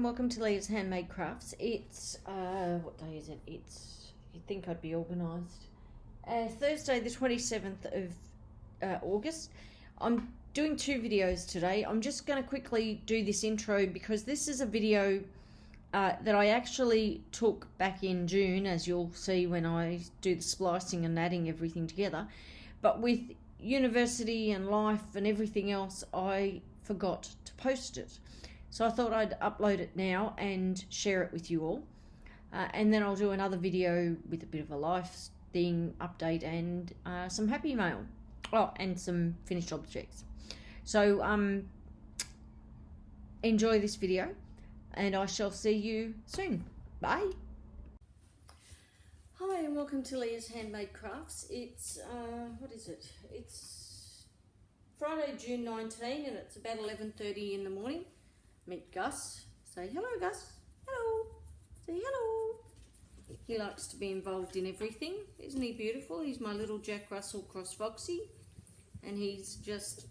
welcome to Leah's Handmade Crafts. It's, what day is it? You'd think I'd be organised. Thursday the 27th of August. I'm doing two videos today. I'm just going to quickly do this intro because this is a video that I actually took back in June, as you'll see when I do the splicing and adding everything together. But with university and life and everything else, I forgot to post it. So I thought I'd upload it now and share it with you all. And then I'll do another video with a bit of a life thing update and some happy mail. Oh, and some finished objects. So enjoy this video and I shall see you soon. Bye. Hi and welcome to Leah's Handmade Crafts. It's, what is it? It's Friday, June 19 and it's about 11:30 in the morning. Meet Gus. Say hello, Gus. Hello. Say hello. He likes to be involved in everything. Isn't he beautiful? He's my little Jack Russell cross foxy. And he's just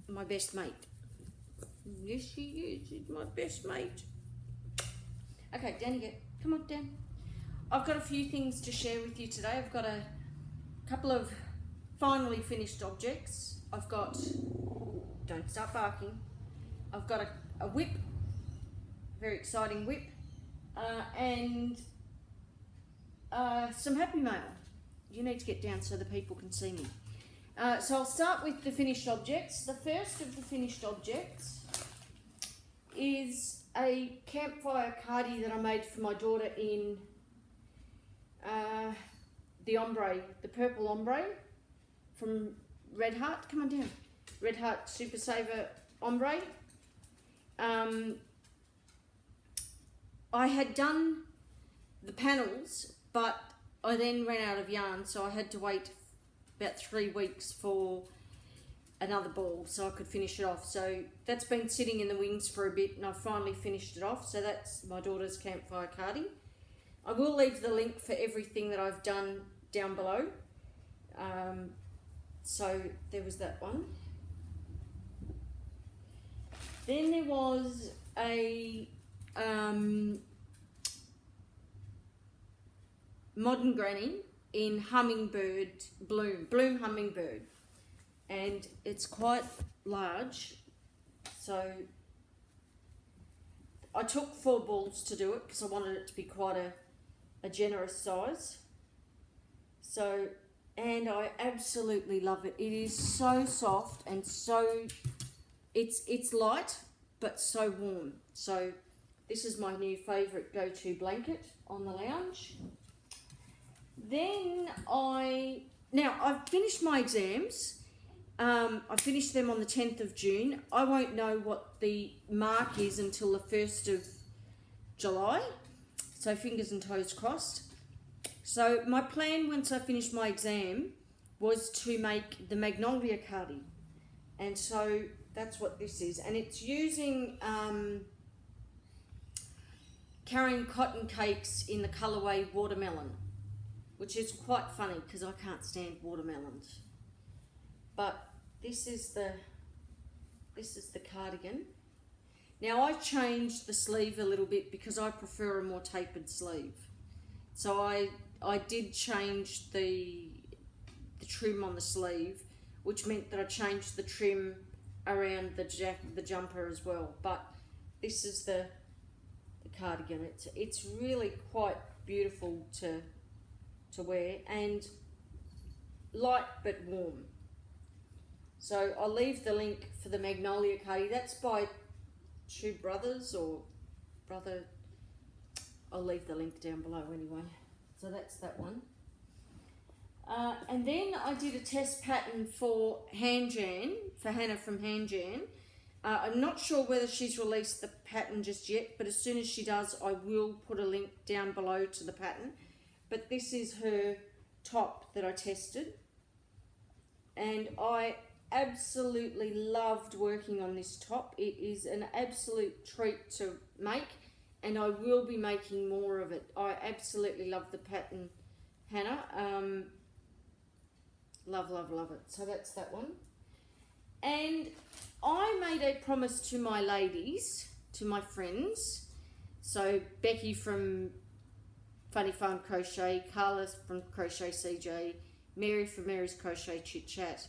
my best mate. Yes, he is. He's my best mate. Okay, down you go. Come on, down. I've got a few things to share with you today. I've got a couple of finally finished objects. I've got, don't start barking. I've got a whip, very exciting whip, and some happy mail. You need to get down so the people can see me. So I'll start with the finished objects. The first of the finished objects is a campfire cardie that I made for my daughter in the ombre, the purple ombre from Red Heart. Come on down. Red Heart Super Saver ombre. I had done the panels, but I then ran out of yarn, so I had to wait about 3 weeks for another ball so I could finish it off. So that's been sitting in the wings for a bit and I finally finished it off. So that's my daughter's campfire cardie. I will leave the link for everything that I've done down below. So there was that one. Then there was a modern granny in hummingbird bloom hummingbird, and it's quite large. So I took 4 balls to do it because I wanted it to be quite a generous size. So, and I absolutely love it. It is so soft and so it's light but so warm. So this is my new favourite go-to blanket on the lounge. Then I've finished my exams. I finished them on the 10th of June. I won't know what the mark is until the 1st of July. So fingers and toes crossed. So my plan once I finished my exam was to make the Magnolia cardie. And so that's what this is. And it's using carrying cotton cakes in the colourway watermelon, which is quite funny because I can't stand watermelons. But this is the cardigan. Now I changed the sleeve a little bit because I prefer a more tapered sleeve. So I did change the trim on the sleeve, which meant that I changed the trim around the jumper as well. But this is the cardigan. It's really quite beautiful to wear and light but warm. So I'll leave the link for the Magnolia cardie. That's by Two Brothers or Brother. I'll leave the link down below anyway. So that's that one. And then I did a test pattern for HanJan, for Hannah from HanJan. I'm not sure whether she's released the pattern just yet, but as soon as she does, I will put a link down below to the pattern. But this is her top that I tested. And I absolutely loved working on this top. It is an absolute treat to make, and I will be making more of it. I absolutely love the pattern, Hannah. Love, love, love it. So that's that one. And I made a promise to my ladies to my friends. So Becky from Funny Farm Crochet, Carla from Crochet CJ, Mary from Mary's Crochet Chit Chat,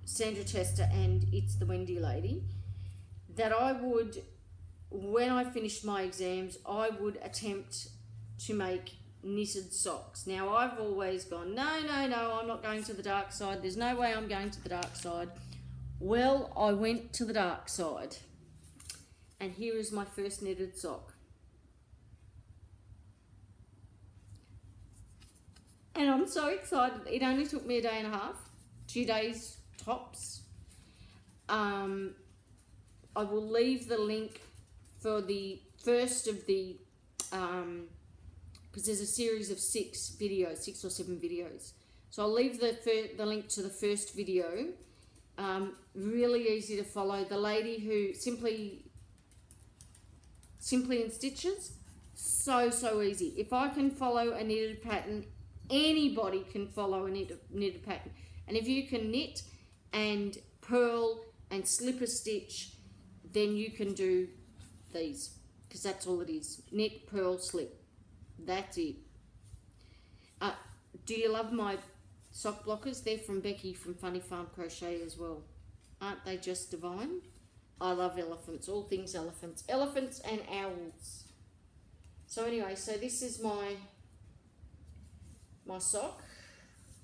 Sandra Chester, and It's the Wendylady, that I would, when I finished my exams, I would attempt to make knitted socks. Now I've always gone, no, I'm not going to the dark side. There's no way I'm going to the dark side. Well, I went to the dark side. And here is my first knitted sock. And I'm so excited. It only took me a day and a half, 2 days tops. I will leave the link for the first of the, because there's a series of 6 or 7 videos. So I'll leave the link to the first video. Really easy to follow. The lady who Simply in Stitches, so easy. If I can follow a knitted pattern, anybody can follow a knitted pattern. And if you can knit and purl and slip a stitch, then you can do these, because that's all it is. Knit, purl, slip. That's it. Do you love my sock blockers? They're from Becky from Funny Farm Crochet as well. Aren't they just divine? I love elephants, all things elephants. Elephants and owls. So anyway, so this is my sock,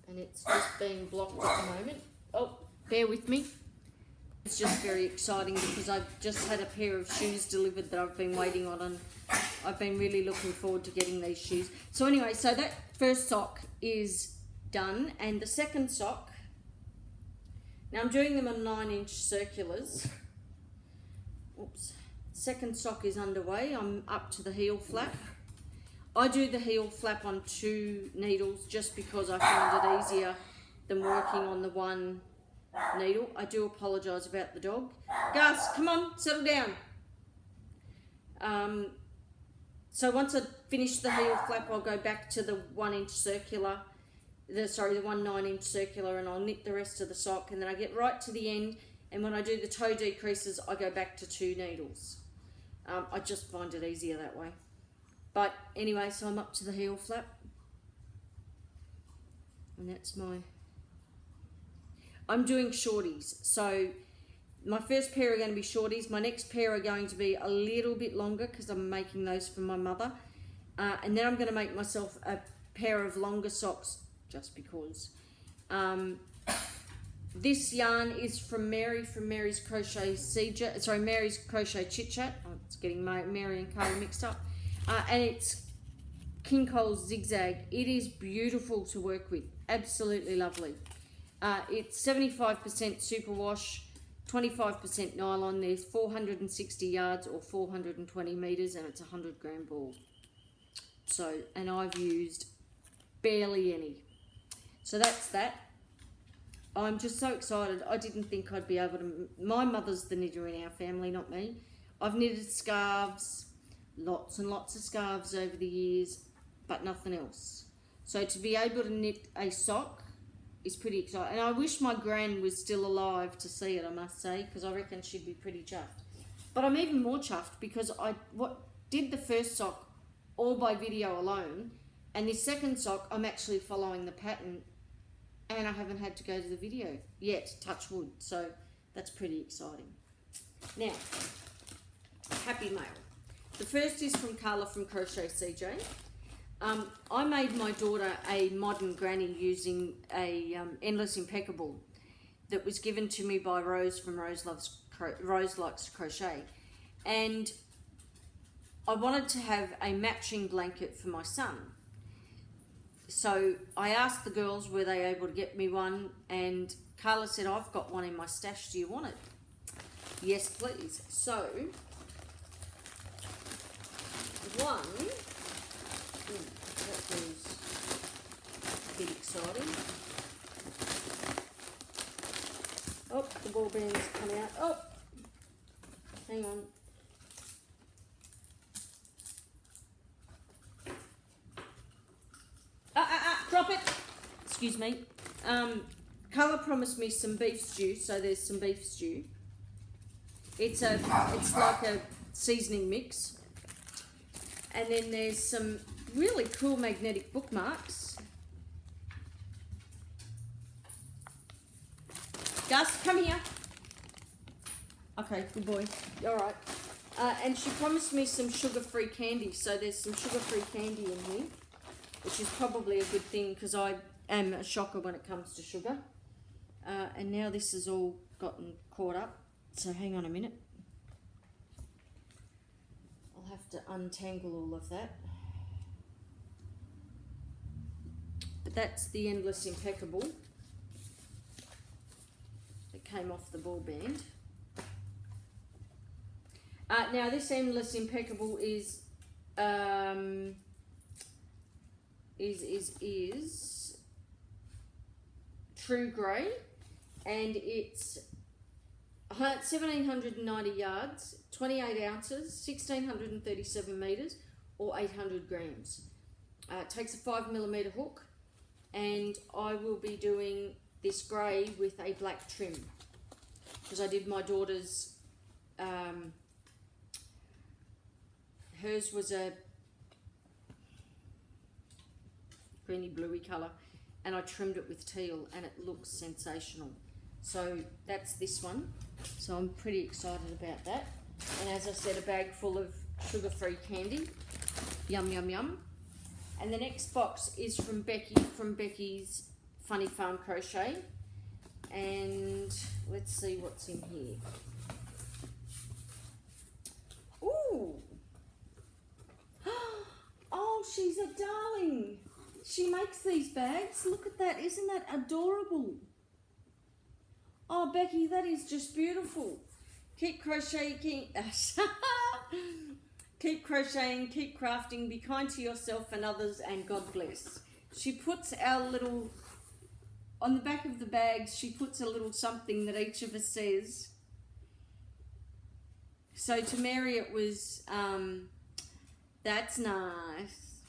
and it's just being blocked at the moment. Oh, bear with me. It's just very exciting because I've just had a pair of shoes delivered that I've been waiting on, and I've been really looking forward to getting these shoes. So anyway, so that first sock is done, and the second sock, now I'm doing them on 9-inch circulars. Oops. Second sock is underway. I'm up to the heel flap. I do the heel flap on 2 needles just because I find it easier than working on the 1 needle. I do apologise about the dog. Gus, come on, settle down. So once I finish the heel flap, I'll go back to the 1-inch circular, the 1 9-inch circular, and I'll knit the rest of the sock, and then I get right to the end, and when I do the toe decreases, I go back to 2 needles. I just find it easier that way. But anyway, so I'm up to the heel flap, and that's I'm doing shorties. So my first pair are going to be shorties. My next pair are going to be a little bit longer because I'm making those for my mother. And then I'm going to make myself a pair of longer socks just because. This yarn is from Mary from Mary's Crochet CJ. Sorry, Mary's Crochet Chit Chat. Oh, it's getting Mary and Carla mixed up. And it's King Cole's Zigzag. It is beautiful to work with. Absolutely lovely. It's 75% superwash, 25% nylon. There's 460 yards or 420 meters, and it's a 100-gram ball. So, and I've used barely any. So that's that. I'm just so excited. I didn't think I'd be able to. My mother's the knitter in our family, not me. I've knitted scarves, lots and lots of scarves over the years, but nothing else. So to be able to knit a sock is pretty exciting. And I wish my gran was still alive to see it, I must say, because I reckon she'd be pretty chuffed. But I'm even more chuffed because I did the first sock all by video alone, and this second sock I'm actually following the pattern, and I haven't had to go to the video yet, touch wood. So that's pretty exciting. Now, Happy Mail. The first is from Carla from Crochet CJ. I made my daughter a modern granny using a Endless Impeccable that was given to me by Rose from Rose Likes to Crochet. And I wanted to have a matching blanket for my son. So I asked the girls, were they able to get me one? And Carla said, I've got one in my stash. Do you want it? Yes, please. So, one, that was a bit exciting. Oh, the ball band's come out. Oh, hang on. Drop it. Excuse me. Carla promised me some beef stew, so there's some beef stew. It's like a seasoning mix. And then there's some really cool magnetic bookmarks. Gus, come here. Okay, good boy. All right. And she promised me some sugar-free candy, so there's some sugar-free candy in here, which is probably a good thing because I am a shocker when it comes to sugar. And now this has all gotten caught up, so hang on a minute. I'll have to untangle all of that. But that's the Endless Impeccable that came off the ball band. Now this Endless Impeccable is True Grey, and it's 1,790 yards, 28 ounces, 1,637 meters, or 800 grams. It takes a 5mm hook, and I will be doing this grey with a black trim because I did my daughter's. Hers was a greeny bluey colour, and I trimmed it with teal, and it looks sensational. So that's this one. So I'm pretty excited about that. And as I said, a bag full of sugar-free candy. Yum, yum, yum. And the next box is from Becky, from Becky's Funny Farm Crochet. And let's see what's in here. Ooh! Oh, she's a darling. She makes these bags. Look at that. Isn't that adorable? Oh, Becky, that is just beautiful. Keep crocheting. Keep crocheting, keep crafting, be kind to yourself and others, and God bless. She puts our little, on the back of the bags, she puts a little something that each of us says. So to Mary it was, that's nice.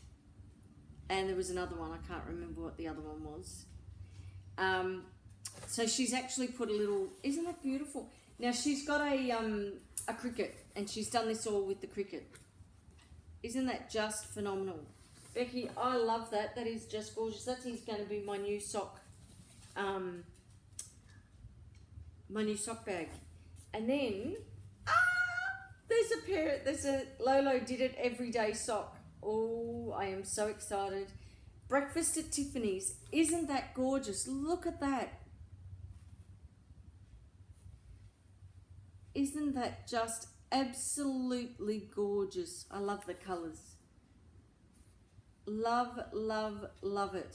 And there was another one, I can't remember what the other one was. So she's actually put a little, isn't that beautiful? Now she's got a cricket, and she's done this all with the cricket. Isn't that just phenomenal? Becky, I love that. That is just gorgeous. That is going to be my new sock, bag. And then, there's a Lolo Did It Everyday sock. Oh, I am so excited. Breakfast at Tiffany's. Isn't that gorgeous? Look at that. Isn't that just absolutely gorgeous? I love the colours. Love, love, love it.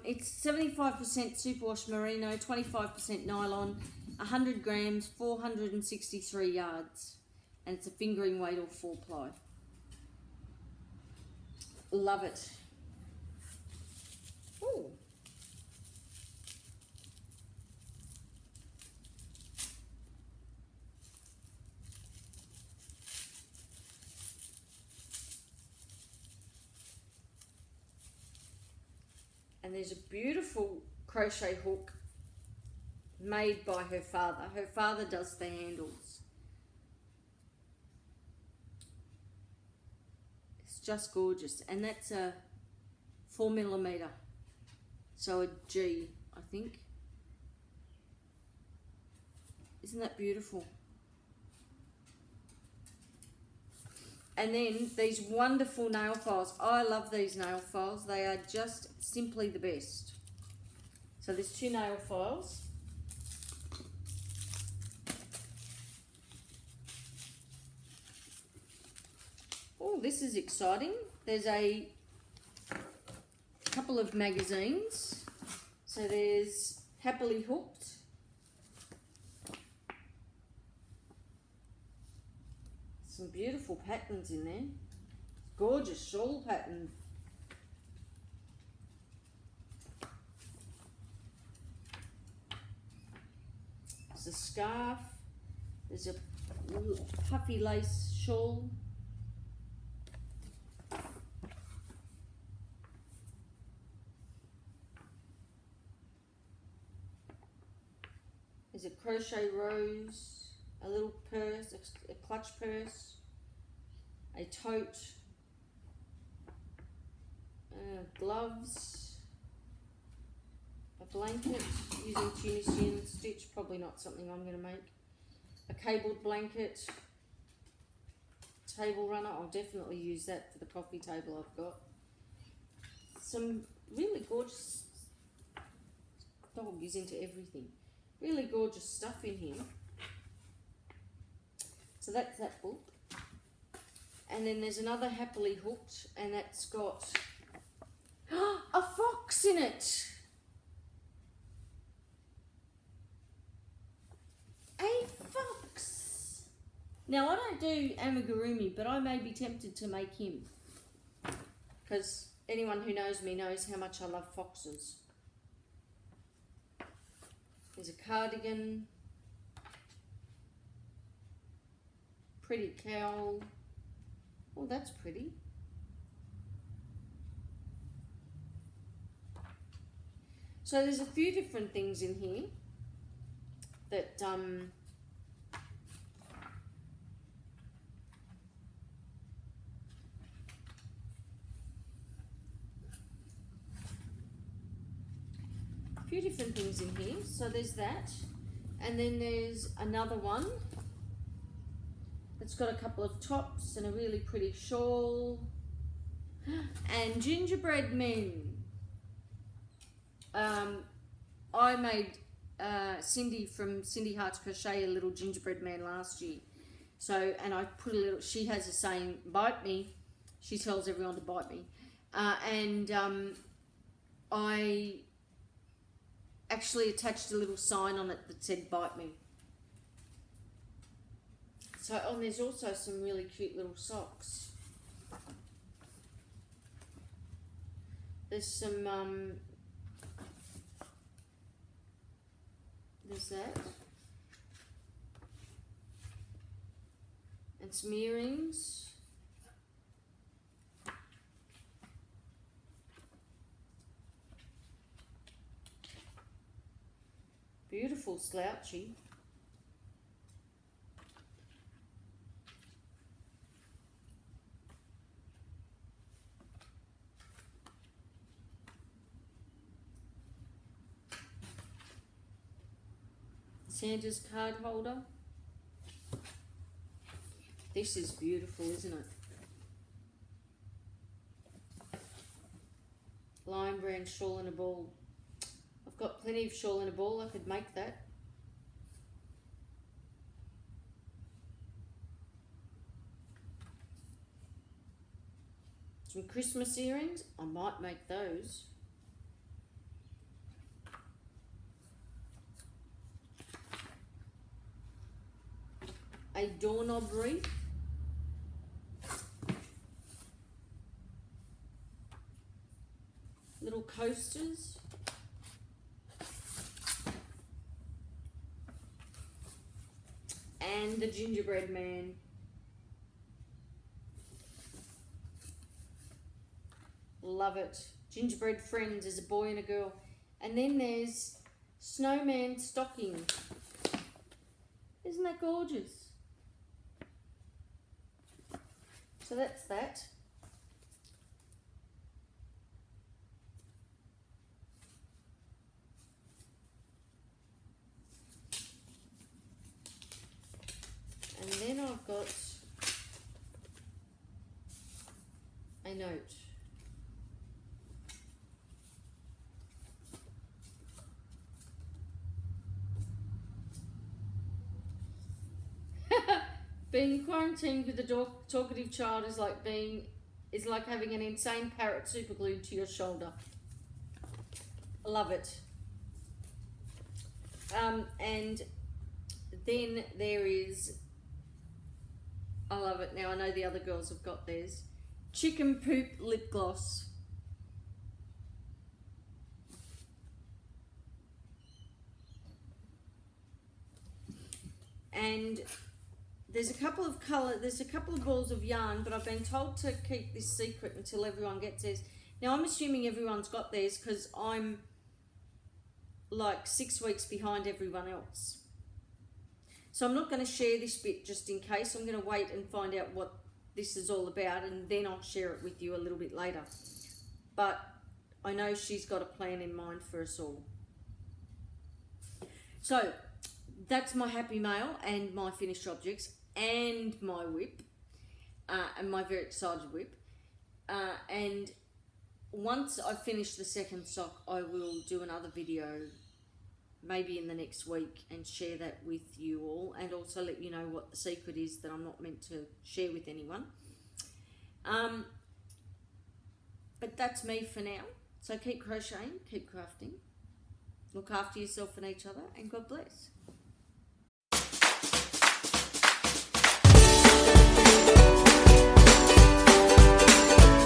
It's 75% superwash merino, 25% nylon, 100 grams, 463 yards. And it's a fingering weight or 4-ply. Love it. Ooh. And there's a beautiful crochet hook made by her father. Her father does the handles. It's just gorgeous. And that's a 4mm. So a G, I think. Isn't that beautiful? And then these wonderful nail files. I love these nail files. They are just simply the best. So there's 2 nail files. Oh, this is exciting. There's a couple of magazines. So there's Happily Hooked. Some beautiful patterns in there. Gorgeous shawl pattern. There's a scarf. There's a puffy lace shawl. There's a crochet rose, a little purse, a clutch purse, a tote, gloves, a blanket using Tunisian stitch, probably not something I'm going to make, a cabled blanket, table runner, I'll definitely use that for the coffee table I've got. Some really gorgeous, dog is into everything, really gorgeous stuff in here. So that's that book. And then there's another Happily Hooked, and that's got a fox in it. A fox. Now I don't do amigurumi, but I may be tempted to make him, because anyone who knows me knows how much I love foxes. There's a cardigan, pretty cowl. Oh, that's pretty. So there's a few different things in here that So there's that, and then there's another one. It's got a couple of tops and a really pretty shawl and gingerbread men. I made Cindy from Cindy Hearts Crochet a little gingerbread man last year. So, and I put a little, she has a saying, bite me. She tells everyone to bite me. I actually attached a little sign on it that said bite me. So, and there's also some really cute little socks. There's some, there's that. And some earrings. Beautiful slouchy. Santa's card holder. This is beautiful, isn't it? Lion brand shawl and a ball. I've got plenty of shawl and a ball. I could make that. Some Christmas earrings. I might make those. A doorknob wreath. Little coasters. And the gingerbread man. Love it. Gingerbread friends, there's a boy and a girl. And then there's snowman stocking. Isn't that gorgeous? So that's that. And then I've got a note. Being quarantined with a talkative child is like having an insane parrot superglued to your shoulder. I love it. And then there is, I love it. Now I know the other girls have got theirs. Chicken poop lip gloss. And there's a couple of balls of yarn, but I've been told to keep this secret until everyone gets theirs. Now I'm assuming everyone's got theirs because I'm like 6 weeks behind everyone else. So I'm not going to share this bit just in case. I'm going to wait and find out what this is all about, and then I'll share it with you a little bit later. But I know she's got a plan in mind for us all. So that's my happy mail and my finished objects and my whip, and my very excited whip. And once I finish the second sock, I will do another video maybe in the next week and share that with you all, and also let you know what the secret is that I'm not meant to share with anyone. But that's me for now. So keep crocheting, keep crafting, look after yourself and each other, and God bless.